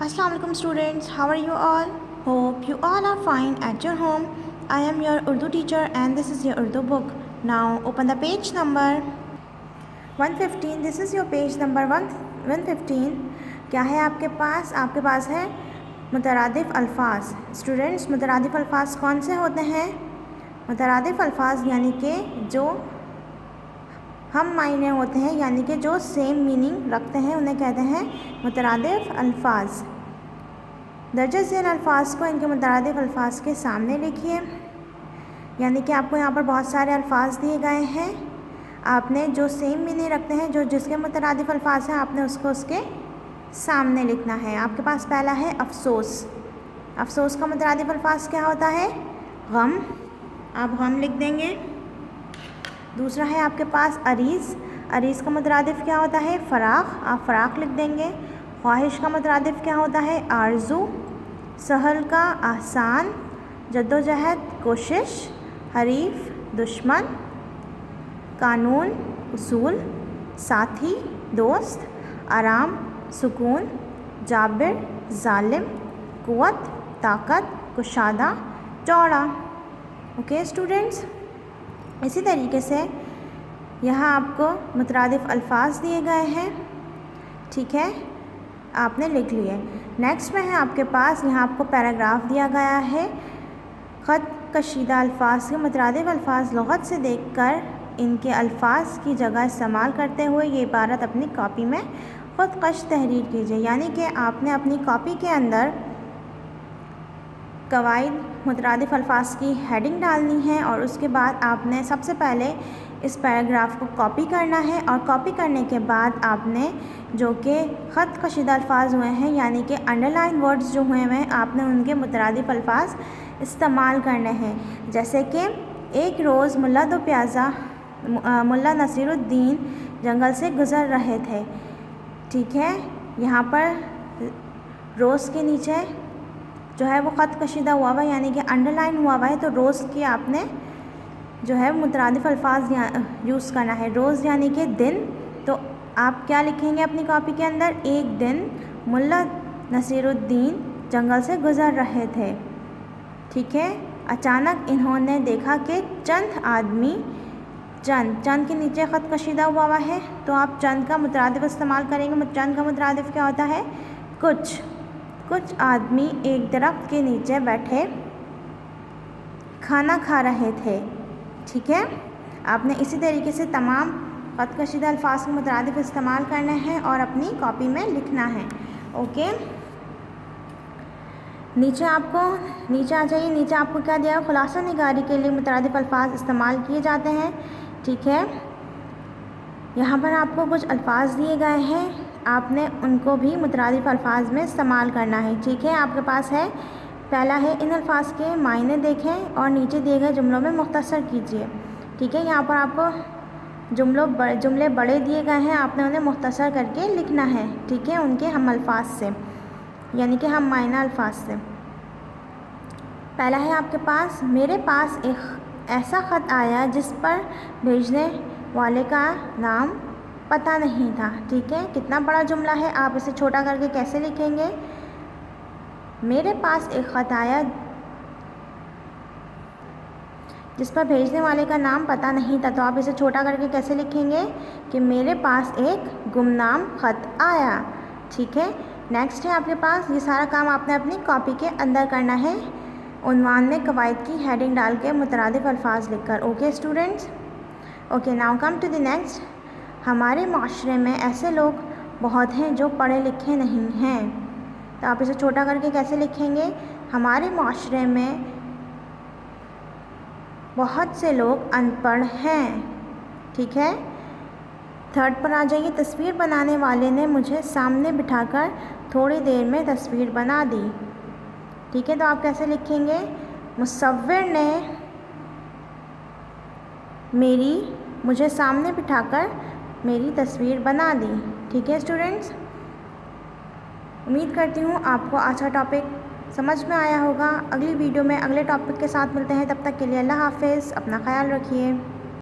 Assalamu alaikum students, how are you all? Hope you all are fine at your home. I am your Urdu teacher and this is your Urdu book. Now open the page number 115. This is your page number 115. क्या है आपके पास? आपके पास है मुतरादिफ अल्फाज। Students, मुतरादिफ अल्फाज कौन से होते हैं? मुतरादिफ अल्फाज यानी कि जो हम मायने होते हैं, यानी कि जो सेम मीनिंग रखते हैं, उन्हें कहते हैं मुतरादिफ अल्फाज। दर्जे ज़ेल अल्फाज को इनके मुतरादिफ अल्फाज के सामने लिखिए। यानी कि आपको यहाँ पर बहुत सारे अल्फाज दिए गए हैं, आपने जो सेम मीनिंग रखते हैं, जो जिसके मुतरादिफ अल्फाज हैं, आपने उसको उसके सामने लिखना है। आपके पास पहला है अफसोस। अफसोस का मुतरादिफ अल्फाज क्या होता है? गम। आप गम लिख देंगे। दूसरा है आपके पास अरीज़। अरीज़ का मुतरादिफ क्या होता है? फ़राख। आप फ़राख लिख देंगे। ख्वाहिश का मुतरादिफ क्या होता है? आरज़ू। सहल का आसान, जद्दोजहद कोशिश, हरीफ दुश्मन, कानून उसूल, साथी दोस्त, आराम सुकून, जाबिर जालिम, क़ुव्वत ताकत, कुशादा चौड़ा। ओके स्टूडेंट्स, इसी तरीके से यहाँ आपको मुतरादिफ अल्फाज दिए गए हैं, ठीक है, आपने लिख लिए। नेक्स्ट में है आपके पास, यहाँ आपको पैराग्राफ दिया गया है। ख़त कशीदा अल्फाज के मुतरादिफ अल्फाज लुग़त से देखकर इनके अल्फाज की जगह इस्तेमाल करते हुए ये इबारत अपनी कॉपी में ख़ुद कश तहरीर कीजिए। यानी कि आपने अपनी कॉपी के अंदर कवायद मुतरादिफ अल्फाज की हेडिंग डालनी है और उसके बाद आपने सबसे पहले इस पैराग्राफ को कॉपी करना है और कॉपी करने के बाद आपने जो कि ख़त कशीदा अल्फाज हुए हैं, यानी कि अंडरलाइन वर्ड्स जो हुए हैं, आपने उनके मुतरादिफ अल्फाज इस्तेमाल करने हैं। जैसे कि एक रोज़ मुल्ला नसीरुद्दीन जंगल से गुज़र रहे थे, ठीक है। यहाँ पर रोज़ के नीचे जो है वो ख़त कशीदा हुआ हुआ, यानी कि अंडरलाइन हुआ हुआ है, तो रोज़ की आपने जो है मुतरादिफ अल्फाज यूज़ करना है। रोज़ यानी कि दिन, तो आप क्या लिखेंगे अपनी कॉपी के अंदर? एक दिन मुल्ला नसीरुद्दीन जंगल से गुज़र रहे थे, ठीक है। अचानक इन्होंने देखा कि चंद आदमी, चंद के नीचे ख़त कशीदा हुआ हुआ है, तो आप चंद का मुतरादिफ इस्तेमाल करेंगे। चंद का मुतरादिफ क्या होता है? कुछ आदमी एक दरख्त के नीचे बैठे खाना खा रहे थे, ठीक है। आपने इसी तरीके से तमाम ख़त कशीदा अल्फाज के मुतरादिफ इस्तेमाल करने हैं और अपनी कॉपी में लिखना है। ओके, नीचे आ जाइए। नीचे आपको क्या दिया है? खुलासा निगारी के लिए मुतरादिफ अल्फाज इस्तेमाल किए जाते हैं, ठीक है। यहाँ पर आपको कुछ अल्फाज दिए गए हैं, आपने उनको भी मुतरादिफ अल्फाज में इस्तेमाल करना है, ठीक है। आपके पास है, पहला है इन अल्फाज के मायने देखें और नीचे दिए गए जुमलों में मुख्तसर कीजिए, ठीक है। यहाँ पर आपको जुमले बड़े दिए गए हैं, आपने उन्हें मुख्तसर करके लिखना है, ठीक है, उनके हम अल्फाज से, यानी कि हम मायना अल्फाज से। पहला है आपके पास, मेरे पास एक ऐसा ख़त आया जिस पर भेजने वाले का नाम पता नहीं था, ठीक है। कितना बड़ा जुमला है, आप इसे छोटा करके कैसे लिखेंगे? मेरे पास एक ख़त आया जिस पर भेजने वाले का नाम पता नहीं था, तो आप इसे छोटा करके कैसे लिखेंगे कि मेरे पास एक गुमनाम ख़त आया, ठीक है। नेक्स्ट है आपके पास, ये सारा काम आपने अपनी कॉपी के अंदर करना है, उन्वान में कवायद की हेडिंग डाल के मुतरादिफ अल्फाज लिखकर। Okay students, okay now come to the next. हमारे माशरे में ऐसे लोग बहुत हैं जो पढ़े लिखे नहीं हैं, तो आप इसे छोटा करके कैसे लिखेंगे? हमारे माशरे में बहुत से लोग अनपढ़ हैं, ठीक है। थर्ड पर आ जाइए। तस्वीर बनाने वाले ने मुझे सामने बिठाकर थोड़ी देर में तस्वीर बना दी, ठीक है। तो आप कैसे लिखेंगे? मुसव्विर ने मुझे सामने बिठाकर मेरी तस्वीर बना दी, ठीक है स्टूडेंट्स। उम्मीद करती हूँ आपको आज का टॉपिक समझ में आया होगा। अगली वीडियो में अगले टॉपिक के साथ मिलते हैं, तब तक के लिए अल्लाह हाफ़िज़, अपना ख्याल रखिए।